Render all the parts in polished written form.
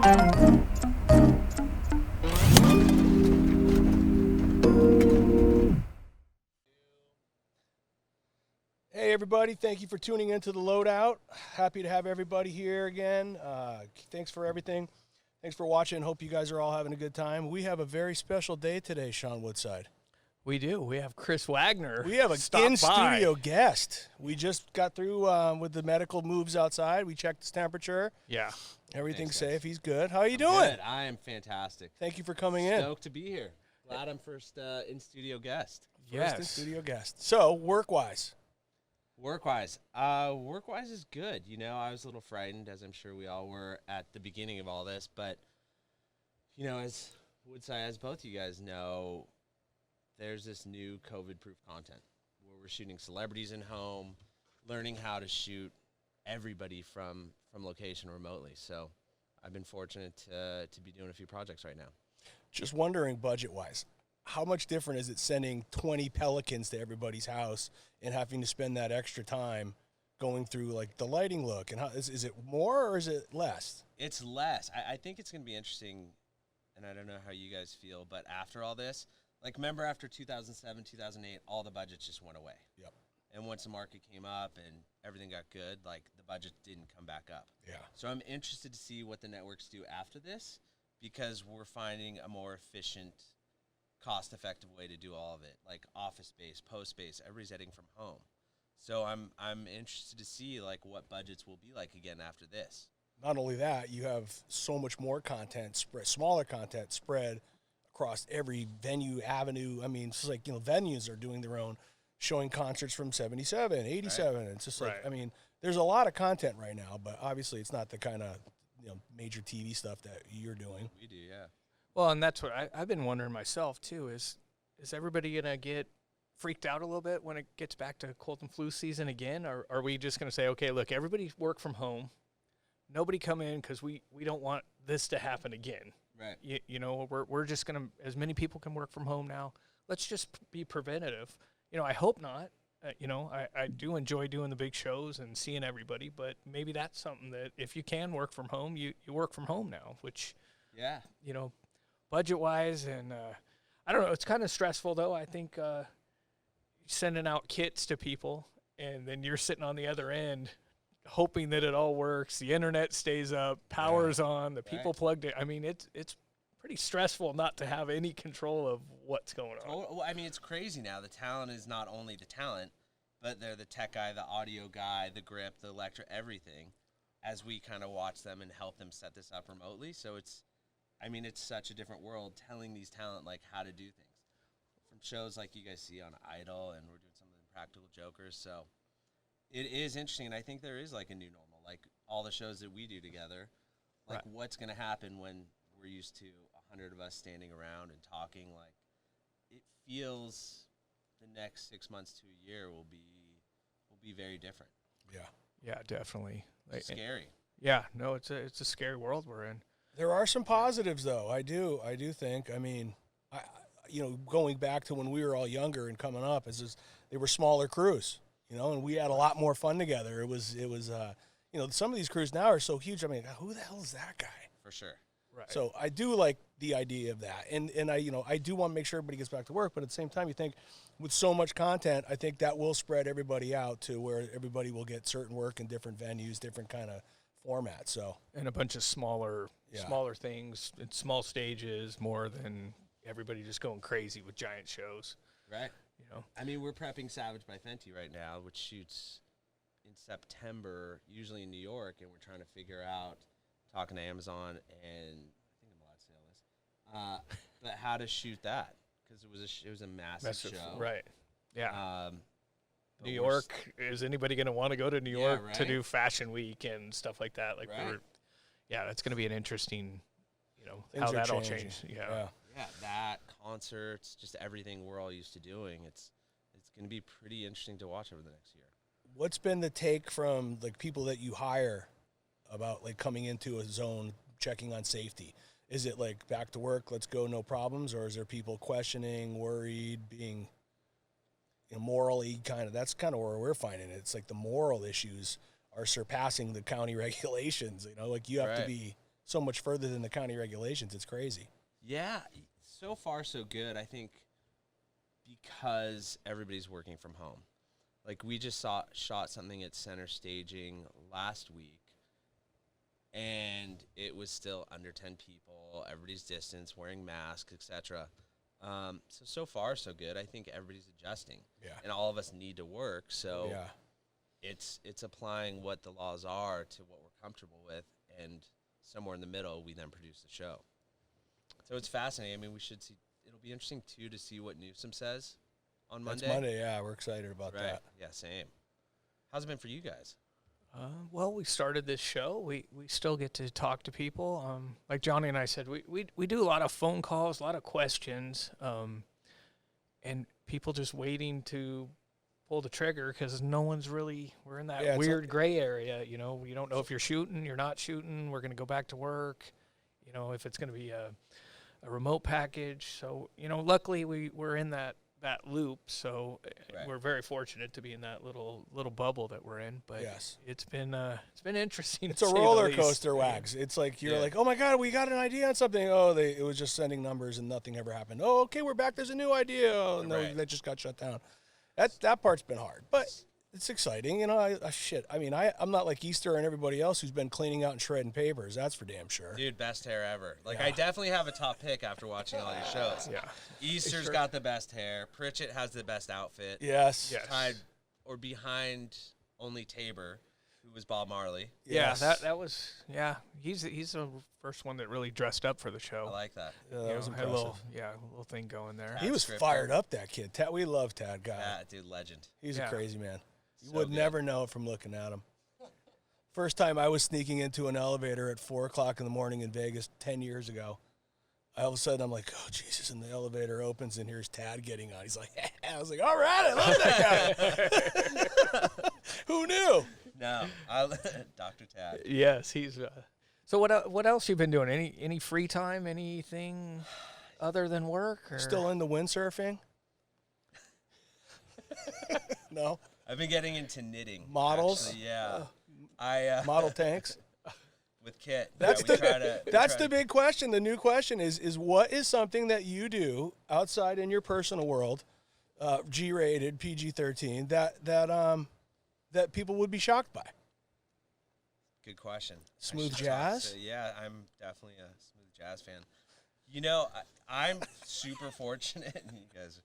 Hey everybody, thank you for tuning into the Loadout. Happy to have everybody here again. Thanks for everything. Thanks for watching. Hope you guys are all having a good time. We have a very special day today, Sean Woodside. We do. We have Chris Wagner. We have an in-studio guest. We just got through with the medical moves outside. We checked his temperature. Yeah. Everything's Thanks, safe. He's good. How are you doing? Good. I am fantastic. Thank you for coming in. Stoked to be here. Glad I'm first in-studio guest. First in-studio guest. So, work-wise. Work-wise is good. You know, I was a little frightened, as I'm sure we all were at the beginning of all this. But, you know, as Woodside, as both you guys know, there's this new COVID-proof content where we're shooting celebrities in home, learning how to shoot everybody from location remotely. So I've been fortunate to be doing a few projects right now. Just wondering, budget-wise, how much different is it sending 20 Pelicans to everybody's house and having to spend that extra time going through, like, the lighting look? And how, is it more or is it less? It's less. I think it's going to be interesting, and I don't know how you guys feel, but after all this, like, remember after 2007, 2008, all the budgets just went away. Yep. And once the market came up and everything got good, like, the budget didn't come back up. Yeah. So I'm interested to see what the networks do after this, because we're finding a more efficient, cost-effective way to do all of it, like office space, post space. Everybody's heading from home. So I'm interested to see, like, what budgets will be like again after this. Not only that, you have so much more content, smaller content spread across every venue, avenue. I mean, it's like, you know, venues are doing their own, showing concerts from 77, 87. Right. It's just like, I mean, there's a lot of content right now, but obviously it's not the kind of, you know, major TV stuff that you're doing. We do, yeah. Well, and that's what I've been wondering myself, too, is everybody going to get freaked out a little bit when it gets back to cold and flu season again? Or are we just going to say, okay, look, everybody work from home. Nobody come in because we don't want this to happen again. Right. You know, we're just going to, as many people can work from home now, let's just be preventative. You know, I hope not. You know, I do enjoy doing the big shows and seeing everybody, but maybe that's something that if you can work from home, you work from home now, which, yeah, you know, budget-wise, and I don't know, it's kind of stressful, though. I think sending out kits to people, and then you're sitting on the other end hoping that it all works, the internet stays up, power's on, the people plugged in. I mean, it's pretty stressful not to have any control of what's going on. Well, I mean, it's crazy now. The talent is not only the talent, but they're the tech guy, the audio guy, the grip, the electric, everything, as we kind of watch them and help them set this up remotely. So it's such a different world telling these talent, like, how to do things. From shows like you guys see on Idol, and we're doing some of the Practical Jokers. So it is interesting, and I think there is, like, a new normal. Like, all the shows that we do together, like, what's going to happen when we're used to 100 of us standing around and talking? Like, it feels the next 6 months to a year will be very different. Yeah, definitely. It's scary. Yeah, no, it's a scary world we're in. There are some positives, though. I do think. I mean, you know, going back to when we were all younger and coming up, they were smaller crews, you know, and we had a lot more fun together. It was you know, some of these crews now are so huge. I mean, who the hell is that guy? For sure. Right. So I do like the idea of that, and I do want to make sure everybody gets back to work. But at the same time, you think with so much content, I think that will spread everybody out to where everybody will get certain work in different venues, different kind of formats. So and a bunch of smaller things and small stages, more than everybody just going crazy with giant shows. Right. You know, I mean, we're prepping Savage by Fenty right now, which shoots in September, usually in New York, and we're trying to figure out, talking to Amazon, and I think I'm allowed to say all this, but how to shoot that, because it was a massive show. Right. Yeah. New York, is anybody going to want to go to New York to do Fashion Week and stuff like that? Like, that's going to be an interesting, you know, things how that all changing. changed. Yeah, that, concerts, just everything we're all used to doing. It's going to be pretty interesting to watch over the next year. What's been the take from, like, people that you hire about, like, coming into a zone, checking on safety? Is it like back to work, let's go, no problems, or is there people questioning, worried, being, you know, morally kind of? That's kind of where we're finding it. It's like the moral issues are surpassing the county regulations. You know, like, you have to be so much further than the county regulations. It's crazy. Yeah, so far so good. I think because everybody's working from home. Like we just shot something at Center Staging last week, and it was still under 10 people. Everybody's distance, wearing masks, etc. So far so good. I think everybody's adjusting. Yeah. And all of us need to work. So Yeah. it's applying what the laws are to what we're comfortable with, and somewhere in the middle, we then produce the show. So it's fascinating. I mean, we should see. It'll be interesting too to see what Newsom says on Monday. That's Monday. Yeah, we're excited about Right. that. Yeah, same. How's it been for you guys? Well, we started this show. We still get to talk to people. Like Johnny and I said, we do a lot of phone calls, a lot of questions, and people just waiting to pull the trigger because no one's really. We're in that weird gray area. You know, you don't know if you're shooting, you're not shooting. We're going to go back to work. You know, if it's going to be a remote package. So you know, luckily we're in that loop. So Right. we're very fortunate to be in that little bubble that we're in. But Yes. it's been interesting. It's to a say the roller least. coaster, Wags. It's like you're Yeah. like, oh my God, we got an idea on something. Oh, it was just sending numbers and nothing ever happened. Oh, okay, we're back. There's a new idea. Oh, no, Right. that just got shut down. That part's been hard, but it's exciting. You know, I'm not like Easter and everybody else who's been cleaning out and shredding papers. That's for damn sure. Dude, best hair ever. Like, Yeah. I definitely have a top pick after watching all your shows. Yeah. Easter's Sure. got the best hair. Pritchett has the best outfit. Yes. Yes. Tied or behind only Tabor, who was Bob Marley. Yes. Yeah, that was He's the first one that really dressed up for the show. I like that. Yeah, You that know, was had a impressive. little thing going there. Yeah. He was Script. fired up, that kid. We love Tad guy. Yeah, dude, legend. He's Yeah. a crazy man. You So would good. never know it from looking at him. First time I was sneaking into an elevator at 4 o'clock in the morning in Vegas 10 years ago. All of a sudden, I'm like, oh, Jesus, and the elevator opens, and here's Tad getting on. He's like, I was like, all right, I love that guy. Who knew? No, Dr. Tad. Yes, he's. So what else you been doing? Any free time? Anything other than work? Or? Still into windsurfing? No? I've been getting into knitting. Models? Actually, yeah. I Model tanks? with Kit. That's yeah, we try to, we That's try the big question. The new question is what is something that you do outside in your personal world, G-rated, PG-13, that people would be shocked by? Good question. Smooth I should jazz? talk to- yeah, I'm definitely a smooth jazz fan. You know, I'm super fortunate, you guys,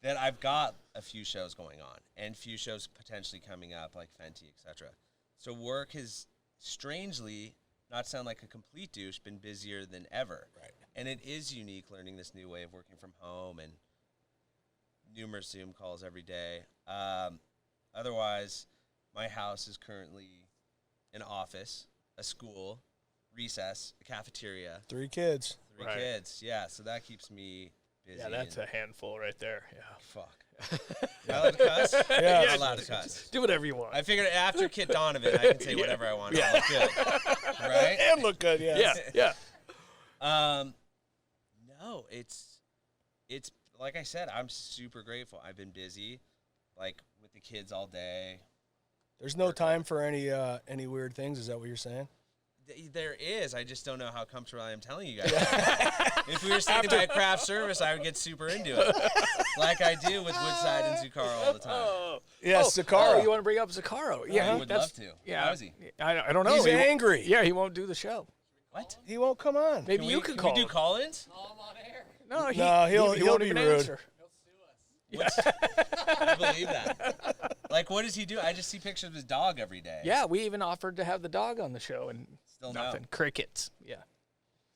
that I've got a few shows going on and few shows potentially coming up, like Fenty, etc. So work has, strangely, not to sound like a complete douche, been busier than ever. Right. And it is unique learning this new way of working from home and numerous Zoom calls every day. Otherwise, my house is currently an office, a school, recess, a cafeteria, 3 kids. 3 Right. kids. Yeah, so that keeps me busy. Yeah, that's and- a handful right there. Yeah. fuck. Am I allowed to cuss? Yeah. I'm allowed to cuss. Do whatever you want. I figured after Kit Donovan, I can say whatever I want. Yeah. Good. Right? And look good, yes. yeah. No, it's like I said, I'm super grateful. I've been busy, like with the kids all day. There's no time for any weird things. Is that what you're saying? There is. I just don't know how comfortable I am telling you guys. If we were sitting by a craft service, I would get super into it, like I do with Woodside and Zucaro all the time. Yes, Sakara. Oh, you want to bring up Zucaro? Yeah, I would love to. Yeah, How is he? I don't know. He's He won't- angry. Yeah, he won't do the show. What? He won't come on. Maybe you could call we do him. call-ins? No, he'll won't be even rude. answer. I believe that. Like, what does he do? I just see pictures of his dog every day. Yeah, we even offered to have the dog on the show, and Still no. nothing. Crickets. Yeah.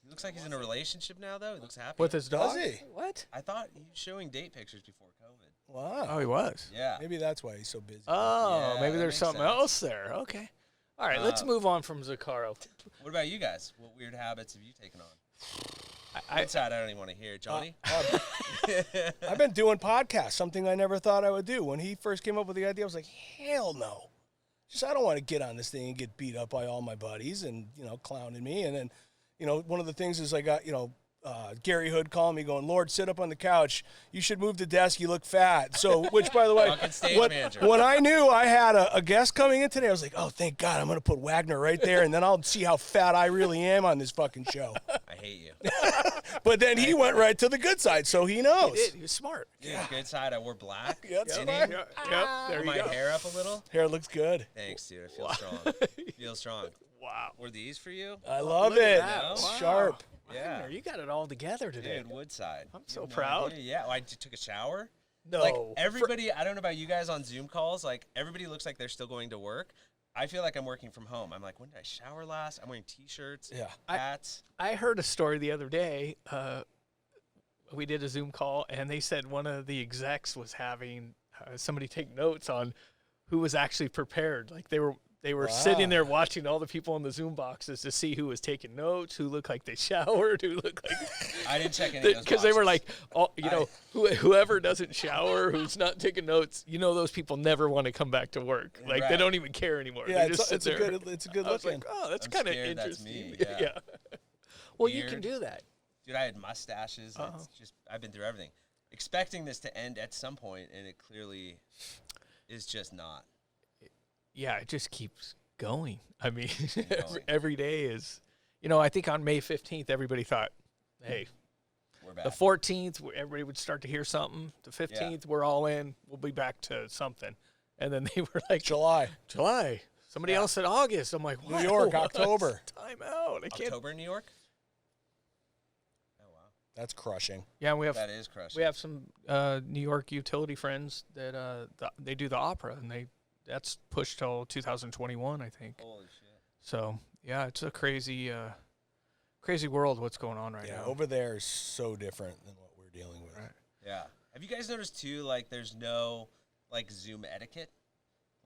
He looks like he's in a relationship now, though. He looks happy. With his Does dog? he? What? I thought he was showing date pictures before COVID. Wow. Oh, he was. Yeah. Maybe that's why he's so busy. Oh, Yeah, maybe that there's makes something sense. else there. Okay. All right, let's move on from Zucaro. What about you guys? What weird habits have you taken on? I, Inside, I don't even want to hear it. Johnny? I've been doing podcasts, something I never thought I would do. When he first came up with the idea, I was like, hell no. Just I don't want to get on this thing and get beat up by all my buddies and, clowning me. And then, one of the things is I got, Gary Hood calling me going, Lord, sit up on the couch. You should move the desk. You look fat. So, which, by the way, Fucking stage manager. when I knew I had a guest coming in today, I was like, oh, thank God, I'm going to put Wagner right there, and then I'll see how fat I really am on this fucking show. I hate you. But then he went right to the good side, so he knows. He did. He was smart. Yeah. Good side. I wore black. Yeah, that's Tinny. fine. Yep. There Put you my go. hair up a little. Hair looks good. Thanks, dude. I feel strong. Feel strong. Wow. Were these for you? I love look at it. that. It's Wow. sharp. Yeah. Wagner, you got it all together today. Dude, Woodside. I'm You so have no proud. idea. Yeah, well, I took a shower. No. Like everybody, I don't know about you guys on Zoom calls. Like everybody looks like they're still going to work. I feel like I'm working from home. I'm like, when did I shower last? I'm wearing t-shirts, Yeah. hats. I heard a story the other day. We did a Zoom call, and they said one of the execs was having somebody take notes on who was actually prepared. Like they were sitting there watching all the people in the Zoom boxes to see who was taking notes, who looked like they showered, who looked like I didn't check any of those because they were boxes. like, whoever doesn't shower, who's not taking notes, those people never want to come back to work. Like they Right. don't even care anymore. Yeah, They just sit it's a there. good I was looking. like, oh, that's I'm kind of scared that's interesting. me, yeah. Well, you can Beard. do that. Dude, I had mustaches. It's just I've been through everything. Expecting this to end at some point, and it clearly is just not. Yeah, it just keeps going. I mean, going. every day is, I think on May 15th, everybody thought, hey, We're back. the 14th, everybody would start to hear something. The 15th, we're all in. We'll be back to something. And then they were like, July. Somebody else said August. I'm like, New what? York, What? October. Time out. I can't. October in New York? Oh, wow. That's crushing. Yeah, we have That is crushing. we have some New York utility friends that they do the opera, and that's pushed till 2021, I think. Holy shit. So yeah, it's a crazy world. What's going on right Yeah, now? over there is so different than what we're dealing with. Right. Yeah. Have you guys noticed too? Like, there's no Zoom etiquette.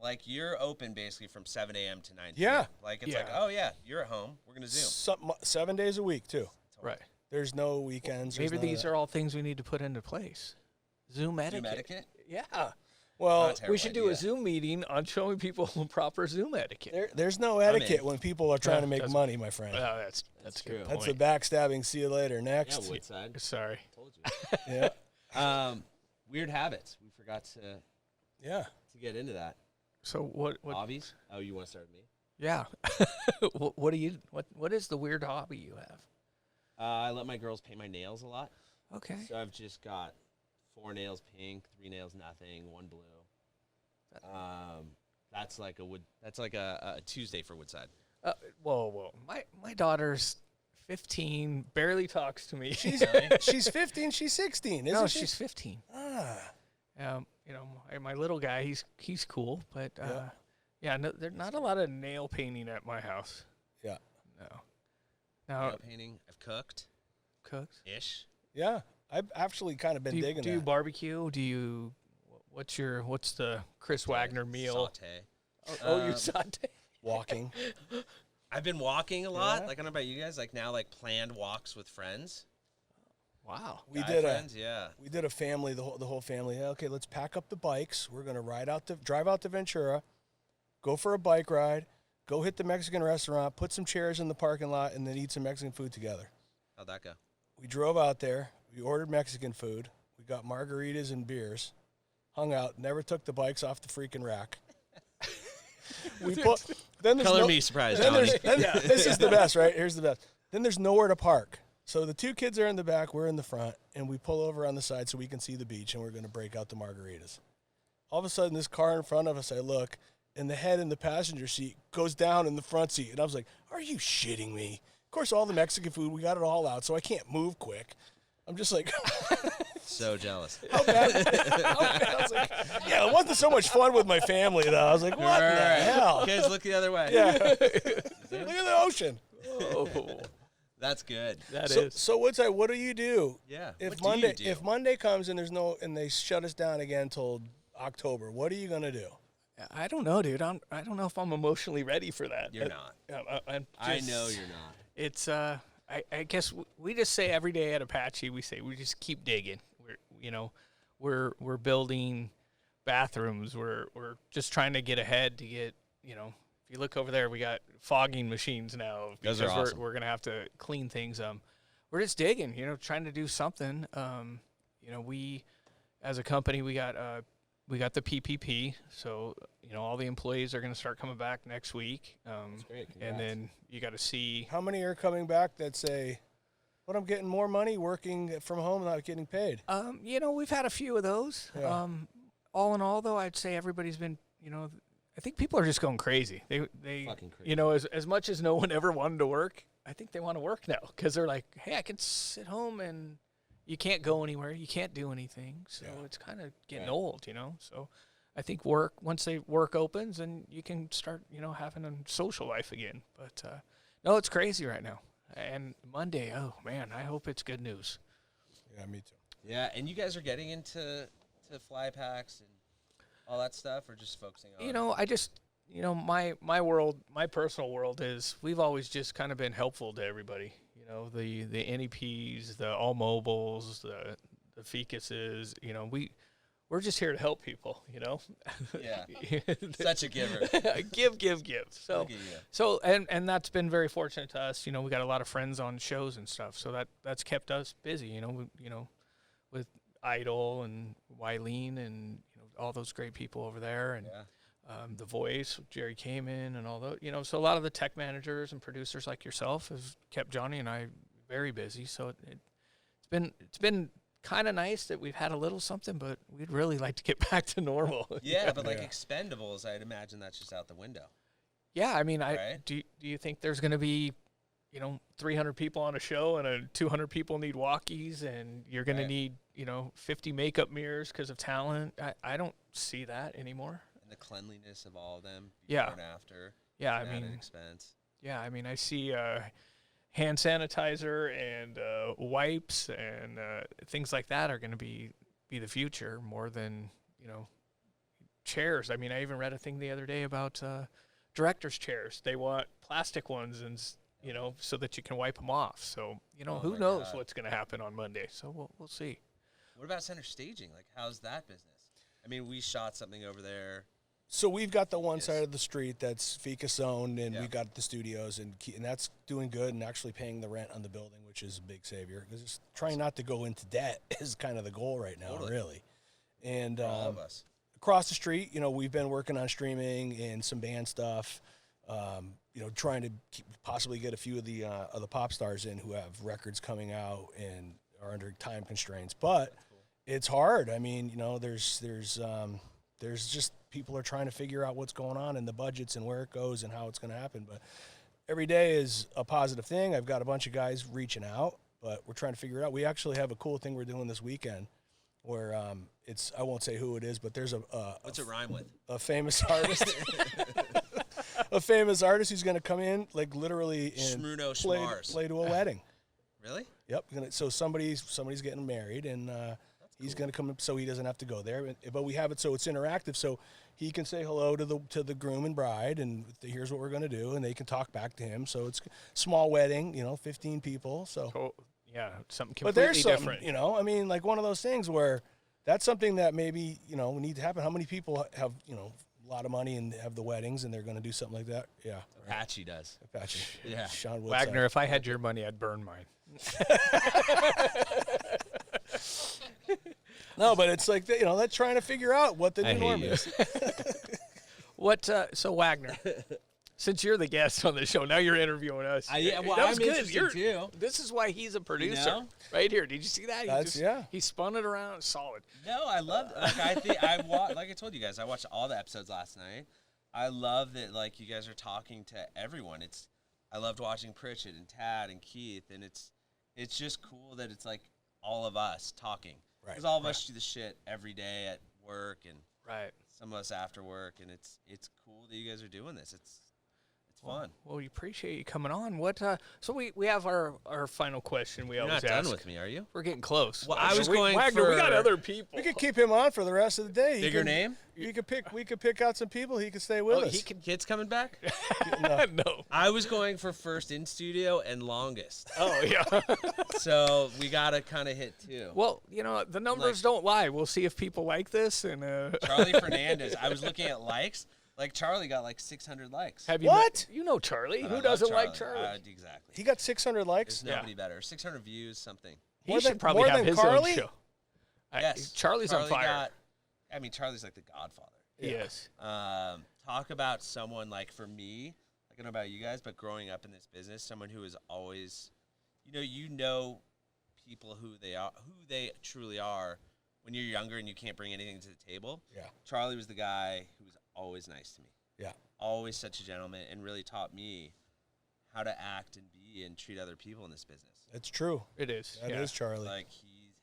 Like, you're open basically from 7 a.m. to 9 p.m. Yeah. Like, it's Yeah. like, oh yeah, you're at home. We're gonna Zoom. 7 days a week too. Right. There's no weekends. Maybe these are all things we need to put into place. Zoom etiquette. Zoom etiquette. Yeah. Well, Not a We should do terrible a idea. Zoom meeting on showing people proper Zoom etiquette. there's no in. etiquette when people are trying to make that's- money, my friend. Oh, that's a good true. That's the point. backstabbing. See you later. Next. Woodside. Sorry. Told you. Yeah. Weird habits. We forgot to Yeah. get into that. So what Hobbies? Oh, you want to start with me? yeah. What is the weird hobby you have? I let my girls paint my nails a lot. Okay. So I've just got 4 nails pink, 3 nails nothing, 1 blue. That's like a Tuesday for Woodside. Whoa. My daughter's 15, barely talks to me. She's 15. She's 16. Isn't no, she? she's 15. Ah. My little guy, he's cool, but no, there's not a lot of nail painting at my house. Yeah. No. Now, Nail painting. I've cooked cooks. ish. Yeah. I've actually kind of been digging do you that. barbecue? Do you? What's the Chris Wagner meal? Saute. You saute. Walking. I've been walking a lot. Yeah. Like, I don't know about you guys. Like, now, like, planned walks with friends. Wow. We Guy did friends, yeah. We did a family, the whole family. Yeah, okay, let's pack up the bikes. We're gonna drive out to Ventura, go for a bike ride, go hit the Mexican restaurant, put some chairs in the parking lot, and then eat some Mexican food together. How'd that go? We drove out there. We ordered Mexican food. We got margaritas and beers. Hung out. Never took the bikes off the freaking rack. Then there's Color me surprised, then Johnny. this is the best, right? Here's the best. Then there's nowhere to park. So the 2 kids are in the back, we're in the front, and we pull over on the side so we can see the beach, and we're going to break out the margaritas. All of a sudden, this car in front of us, I look, and the head in the passenger seat goes down in the front seat. And I was like, are you shitting me? Of course, all the Mexican food, we got it all out, so I can't move quick. I'm just like, So jealous. how bad? I was like, yeah, it wasn't so much fun with my family, though. I was like, what the hell? Kids, look the other way. Yeah. Look at the ocean. Oh, That's good. that is. So Woodside, what do you do? Yeah. If What do you do? If Monday comes and and they shut us down again until October, what are you gonna do? I don't know, dude. I don't know if I'm emotionally ready for that. You're not. I I know you're not. It's I guess we just say every day at Apache we just keep digging. We're building bathrooms. We're just trying to get ahead to get, if you look over there, we got fogging machines now Those because are awesome. we're gonna have to clean things. we're just digging, trying to do something. We as a company, we got the PPP, so all the employees are going to start coming back next week. That's great. And then you got to see How many are coming back that say, "But I'm getting more money working from home, not getting paid"? we've had a few of those. Yeah. All in all, though, I'd say everybody's been, I think people are just going crazy. They Fucking crazy. as much as no one ever wanted to work, I think they want to work now because they're like, hey, I can sit home and you can't go anywhere, you can't do anything, so it's kind of getting old, So I think once work opens, and you can start, having a social life again. But no, it's crazy right now. And Monday, oh man, I hope it's good news. Yeah, me too. Yeah, and you guys are getting into fly packs and all that stuff, or just focusing on? I just, my world, my personal world is we've always just kind of been helpful to everybody. The NEPs, the all mobiles, the fecuses. We're just here to help people. Yeah, such a giver. give. So, Look at you. and that's been very fortunate to us. We got a lot of friends on shows and stuff, so that's kept us busy. With Idol and Wileen and all those great people over there, and The Voice, Jerry Kamen, and all those. So a lot of the tech managers and producers like yourself have kept Johnny and I very busy. So it's been kind of nice that we've had a little something, but we'd really like to get back to normal. Yeah, but like Expendables, I'd imagine that's just out the window. Yeah, I mean, Right? do you think there's going to be 300 people on a show and 200 people need walkies, and you're going to need 50 makeup mirrors because of talent? I don't see that anymore. And the cleanliness of all of them Yeah. before and after. Yeah, an I mean, added expense. yeah, I mean, I see hand sanitizer and wipes and things like that are going to be the future more than chairs. I mean, I even read a thing the other day about directors' chairs. They want plastic ones and so that you can wipe them off. So who my knows God. what's going to happen on Monday? So we'll see. What about center staging? Like, how's that business? I mean, we shot something over there. So we've got the one Yes. side of the street that's Ficus owned, and Yeah. we got the studios, and that's doing good, and actually paying the rent on the building, which is a big savior. Because just trying not to go into debt is kind of the goal right now, Totally. really. And For all of us. across the street, we've been working on streaming and some band stuff. Trying to possibly get a few of the pop stars in who have records coming out and are under time constraints. But it's hard. I mean, there's just people are trying to figure out what's going on in the budgets and where it goes and how it's going to happen. But every day is a positive thing. I've got a bunch of guys reaching out, but we're trying to figure it out. We actually have a cool thing we're doing this weekend where I won't say who it is, but there's What's it rhyme with? a famous artist. A famous artist who's going to come in, like literally, and Shmuno Schmars. play to a wedding. Really? Yep. So somebody's getting married, and he's going to come up so he doesn't have to go there. But we have it so it's interactive, so he can say hello to the groom and bride, and here's what we're going to do, and they can talk back to him. So it's small wedding, 15 people. So, Yeah, something but completely there's something, different. I mean, like one of those things where that's something that maybe need to happen. How many people have a lot of money and have the weddings, and they're going to do something like that? Yeah. Apache does. Apache. Yeah. Sean Woodside. Wagner, if I had your money, I'd burn mine. No, but it's like they're trying to figure out what the I new hate norm you. is. So Wagner, since you're the guest on the show, now you're interviewing us. Yeah, well, That was I'm good. interested too. This is why he's a producer, know? right here. Did you see that? He spun it around, solid. No, I love. Like I told you guys, I watched all the episodes last night. I love that like you guys are talking to everyone. I loved watching Pritchett and Tad and Keith, and it's just cool that it's like all of us talking. Right. Because all of us do the shit every day at work, and Right. some of us after work, and it's cool that you guys are doing this. It's fun. Well, we appreciate you coming on. What? So we have our final question. We You're always not ask. done with me, are you? We're getting close. Well, I was going Wagner, we got for- other people. We could keep him on for the rest of the day. Bigger name? We could pick out some people. He could stay with us. Kids coming back? No. I was going for first in studio and longest. Oh yeah. So we gotta kind of hit two. Well, the numbers don't lie. We'll see if people like this. And Charlie Fernandez. I was looking at likes. Like Charlie got like 600 likes. Have you What? You know Charlie. But I Who love doesn't like Charlie? Exactly. He got 600 likes. There's nobody better. 600 views, something. He More should than- probably more have than his Carly? own show. Yes. Charlie's on fire. Charlie's like the godfather. He is. Talk about someone like, for me, I don't know about you guys, but growing up in this business, someone who is always, you know people who they truly are when you're younger and you can't bring anything to the table. Yeah. Charlie was the guy who was always nice to me. Yeah. Always such a gentleman, and really taught me how to act and be and treat other people in this business. It's true. It is. That is Charlie. Like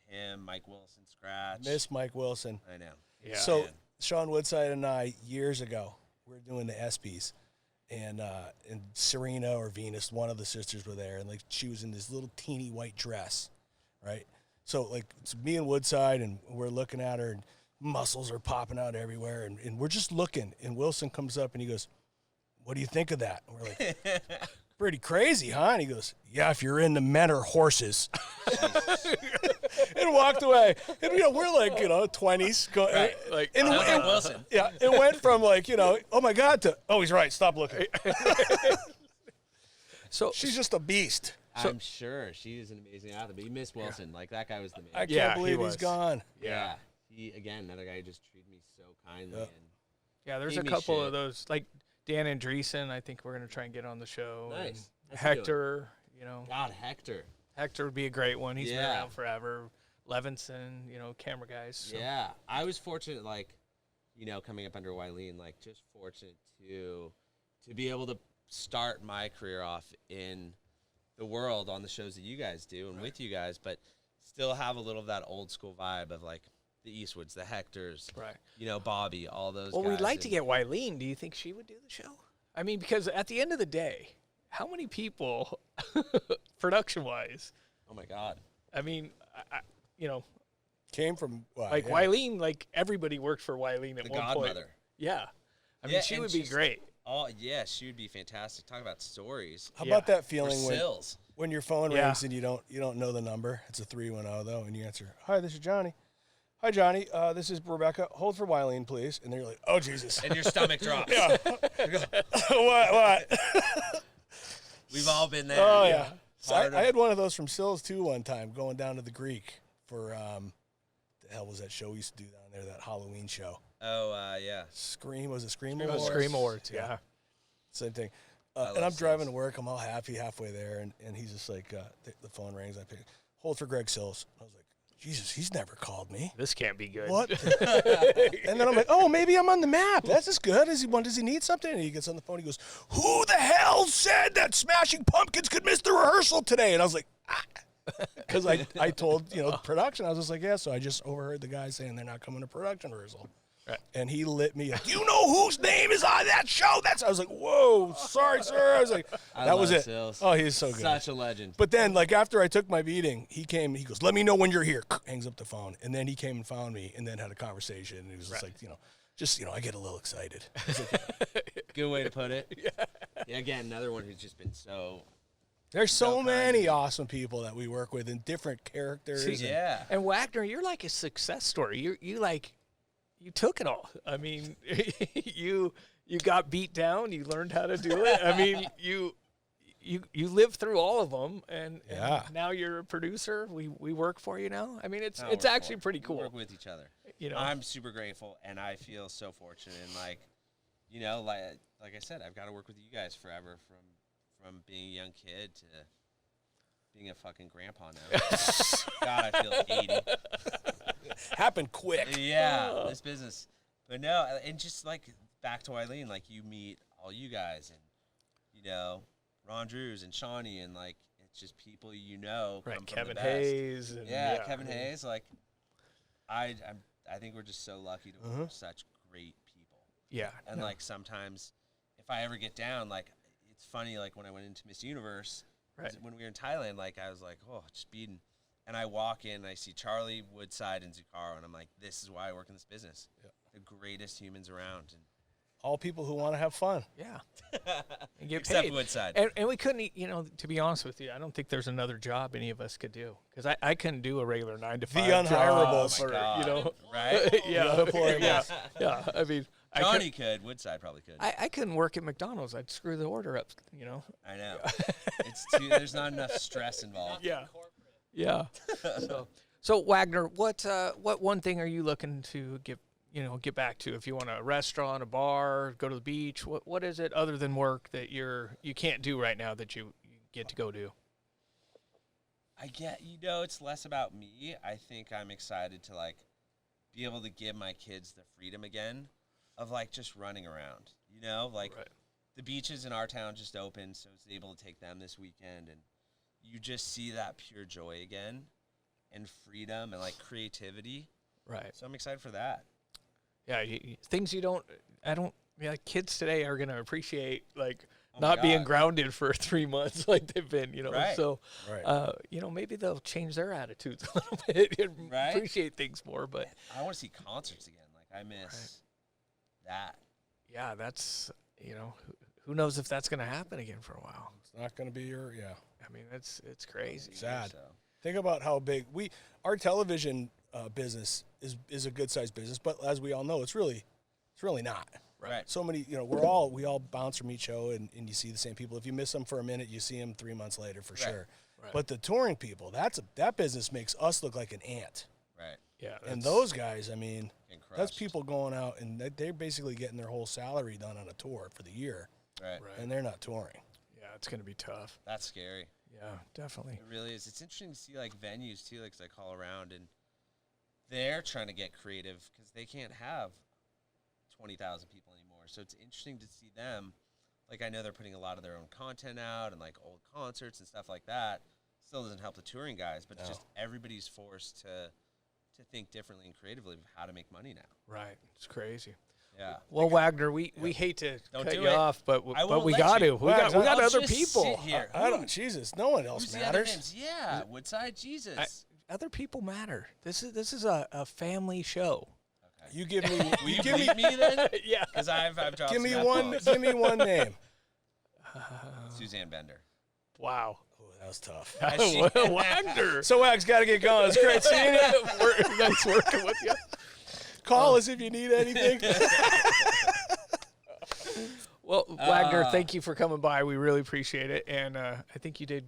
him, Mike Wilson, Scratch. Miss Mike Wilson. I know. Yeah. So Man. Sean Woodside and I, years ago, we were doing the ESPYs, and Serena or Venus, one of the sisters were there, and like she was in this little teeny white dress, right? So like it's me and Woodside, and we're looking at her, and muscles are popping out everywhere, and we're just looking, and Wilson comes up and he goes, "What do you think of that?" And we're like, "Pretty crazy, huh?" And he goes, "Yeah, if you're into men or horses." And walked away. And we're like, 20s. Right. Like, And Sounds it- like Wilson. Yeah, it went from like, oh my God, to, oh, he's right, stop looking. so She's just a beast. I'm sure she is an amazing athlete. But you miss Wilson. Like, that guy was the man. I can't Yeah, he believe he's was. gone. Yeah. He, again, another guy who just treated me so kindly. Yeah. And yeah, there's Gave a me couple shit. of those, like Dan Andreessen. I think we're gonna try and get on the show. Nice. And What's he doing? Hector, God, Hector. Hector would be a great one. He's been Yeah. around forever. Levinson, camera guys. So. Yeah. I was fortunate, like, coming up under Wileen, like, just fortunate to be able to start my career off in the world on the shows that you guys do and with you guys, but still have a little of that old school vibe of, like, the Eastwoods, the Hectors, Right. Bobby, all those Well, guys. we'd like to and- get Wileen. Do you think she would do the show? I mean, because at the end of the day, how many people, production-wise, Oh, my God. I mean, Came from, like Wileen, like everybody worked for Wileen at The one godmother. point. Yeah. I mean, Yeah, she and would be she's- great. Oh, yeah, she would be fantastic. Talk about stories. How Yeah. about that For feeling Sills. when your phone Yeah. rings and you don't know the number? It's a 310 though, and you answer, "Hi, this is Johnny." "Hi, Johnny. This is Rebecca. Hold for Wileen, please." And then you're like, "Oh Jesus." And your stomach drops. Yeah. What? We've all been there. Oh yeah. So Hard I had one of those from Sills too one time, going down to the Greek for the hell was that show we used to do down there? That Halloween show. Oh, yeah. Scream, was it Scream It was Awards? Scream Awards, yeah. Same thing. I And love I'm driving Sills. to work. I'm all happy halfway there, and he's just like, the phone rings. I pick. "Hold for Greg Sills." I was like, Jesus, he's never called me. This can't be good. What? And then I'm like, oh, maybe I'm on the map. That's just good. Does he need something? And he gets on the phone. He goes, "Who the hell said that Smashing Pumpkins could miss the rehearsal today?" And I was like, because I told production. I was just like, yeah. So I just overheard the guy saying they're not coming to production rehearsal. Right. And he lit me up. "You know whose name is on that show?" I was like, "Whoa, sorry, sir." I was like, that was love it. Sills. Oh, he's so good. Such a legend. But then, like, after I took my beating, he came, he goes, "Let me know when you're here." Hangs up the phone. And then he came and found me and then had a conversation. And he was just like, I get a little excited. I was like, Good way to put it. Yeah, again, another one who's just been so. there's so kind many of- awesome people that we work with in different characters. See, and- Yeah. And Wagner, you're like a success story. You took it all. I mean, you got beat down. You learned how to do it. I mean, you lived through all of them, and Yeah. now you're a producer. We work for you now. I mean, it's No, we're actually for it. pretty We cool. work with each other. I'm super grateful, and I feel so fortunate. And like I said, I've got to work with you guys forever, from being a young kid to being a fucking grandpa now. God, I feel 80. Happened quick. Yeah, this business. But no, and just like back to Eileen, like you meet all you guys, and Ron Drews and Shawnee, and like it's just people come Right, from Kevin the best. Hayes. And Yeah, Kevin Hayes. Like, I think we're just so lucky to work with such great people. Yeah. And like sometimes, if I ever get down, like it's funny. Like when I went into Miss Universe, Right. when we were in Thailand, like I was like, oh, just beating. And I walk in, and I see Charlie, Woodside, and Zucaro, and I'm like, this is why I work in this business. Yeah. The greatest humans around. And All people who want to have fun. Yeah. And get except paid. Woodside. And we couldn't, to be honest with you, I don't think there's another job any of us could do, because I couldn't do a regular 9 to 5 unhirables. job, Oh my God. or, Right? yeah, The unemployables. yeah. I mean, Johnny could. Woodside probably could. I couldn't work at McDonald's. I'd screw the order up, I know. There's not enough stress involved. Yeah. Yeah. So Wagner, what one thing are you looking to get back to? If you want a restaurant, a bar, go to the beach, what is it other than work that you can't do right now that you get to go do? It's less about me. I think I'm excited to be able to give my kids the freedom again of just running around. Right. The beaches in our town just opened, so I was able to take them this weekend, and you just see that pure joy again and freedom and creativity. Right. So I'm excited for that. Yeah, things kids today are going to appreciate Oh not being grounded for 3 months like they've been, Right. So, Right. Maybe they'll change their attitudes a little bit and Right. appreciate things more. But I want to see concerts again. I miss that. Yeah, that's, who knows if that's going to happen again for a while. It's not going to be I mean, it's crazy. sad. Think about how big our television business is a good sized business, but as we all know, it's really not. Right. So many, we all bounce from each show, and you see the same people. If you miss them for a minute, you see them 3 months later for sure. Right. But the touring people, that business makes us look like an ant. Right. Yeah. And those guys, I mean, Crushed. that's people going out and they're basically getting their whole salary done on a tour for the year, Right. and they're not touring. Yeah, it's going to be tough. That's scary. Yeah, definitely. It really is. It's interesting to see venues too, because I call around and they're trying to get creative because they can't have 20,000 people anymore. So it's interesting to see them. I know they're putting a lot of their own content out and old concerts and stuff like that. Still doesn't help the touring guys, but it's just everybody's forced to think differently and creatively of how to make money now. Right. It's crazy. Yeah. Well, Wagner, we hate to Don't cut do you it. off, but I won't we let got you. to. We got I'll other just people. sit here. I don't. Jesus, no one else Who's the other matters. names? Yeah, Woodside, Jesus. Other people matter. This is a family show. Okay. You give me. Will you bleep me then? Yeah. Because I've dropped Give me some one. F-bombs. Give me one name. Suzanne Bender. Wow. Oh, that was tough. Wagner. So Wax got to get going. It's great seeing you. Nice working with you. Call us if you need anything. Well, Wagner, thank you for coming by. We really appreciate it, and I think you did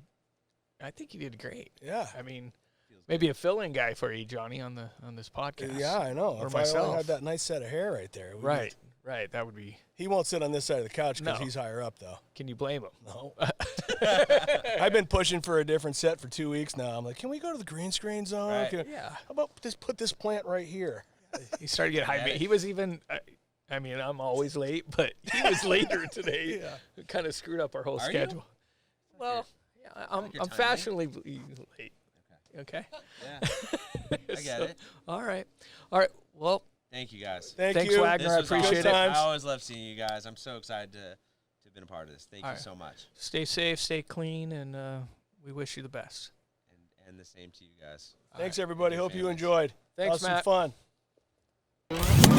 great. Yeah. I mean, maybe a fill-in guy for you, Johnny, on this podcast. Yeah, I know. Or if myself. I only had that nice set of hair right there. Right. That would be. He won't sit on this side of the couch because No. he's higher up, though. Can you blame him? No. I've been pushing for a different set for 2 weeks now. I'm like, can we go to the green screen zone? Right. Yeah. How about just put this plant right here? He started getting high. He was even. I mean, I'm always late, but he was later today. Yeah. It kind of screwed up our whole Are you? schedule. Well, yeah, I'm You're timely. fashionably late. Okay. Yeah. I get it. All right. Well, Thank you, guys. Thanks, Thanks, you. Wagner. I This was appreciate awesome. it. I always love seeing you guys. I'm so excited to have been a part of this. Thank All you right. so much. Stay safe, stay clean, and we wish you the best. And the same to you guys. Thanks, everybody. Your Hope you families. enjoyed. Thanks, That was Matt. some fun.